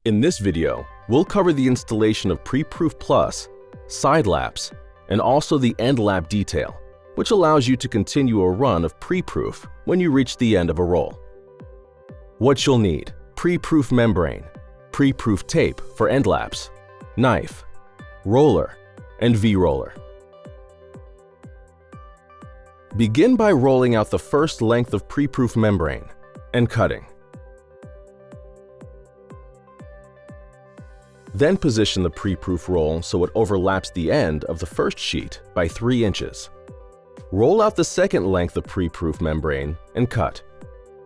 In this video, we'll cover the installation of PREPRUFE Plus, side laps, and also the end lap detail, which allows you to continue a run of PREPRUFE when you reach the end of a roll. What you'll need: PREPRUFE membrane, PREPRUFE tape for end laps, knife, roller, and V-roller. Begin by rolling out the first length of PREPRUFE membrane and cutting. Then position the PREPRUFE roll so it overlaps the end of the first sheet by 3 inches. Roll out the second length of PREPRUFE membrane and cut.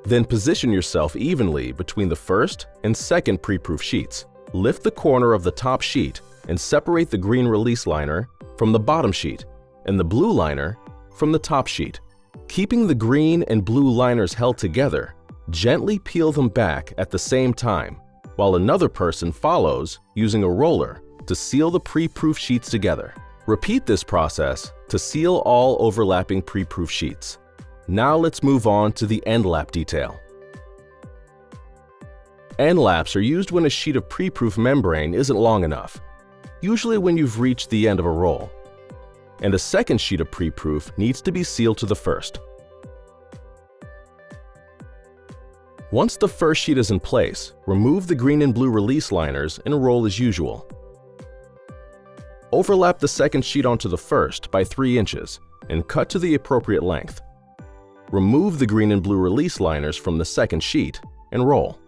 Then position yourself evenly between the first and second PREPRUFE sheets. Lift the corner of the top sheet and separate the green release liner from the bottom sheet and the blue liner from the top sheet. Keeping the green and blue liners held together, gently peel them back at the same time, while another person follows using a roller to seal the PREPRUFE sheets together. Repeat this process to seal all overlapping PREPRUFE sheets. Now let's move on to the end lap detail. End laps are used when a sheet of PREPRUFE membrane isn't long enough, usually when you've reached the end of a roll, and a second sheet of PREPRUFE needs to be sealed to the first. Once the first sheet is in place, remove the green and blue release liners and roll as usual. Overlap the second sheet onto the first by 3 inches and cut to the appropriate length. Remove the green and blue release liners from the second sheet and roll.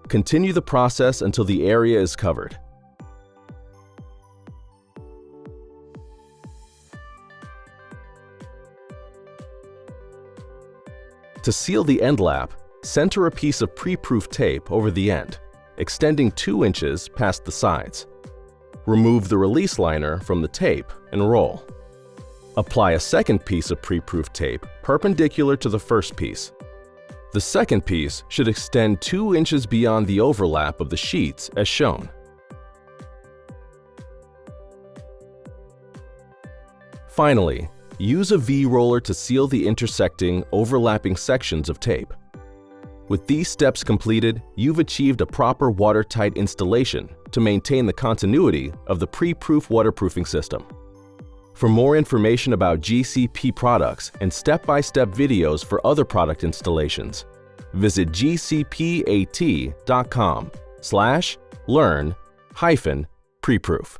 Continue the process until the area is covered. To seal the end lap, center a piece of PREPRUFE tape over the end, extending 2 inches past the sides. Remove the release liner from the tape and roll. Apply a second piece of PREPRUFE tape perpendicular to the first piece. The second piece should extend 2 inches beyond the overlap of the sheets as shown. Finally, use a V-roller to seal the intersecting, overlapping sections of tape. With these steps completed, you've achieved a proper watertight installation to maintain the continuity of the PREPRUFE waterproofing system. For more information about GCP products and step-by-step videos for other product installations, visit gcpat.com/learn-preproof.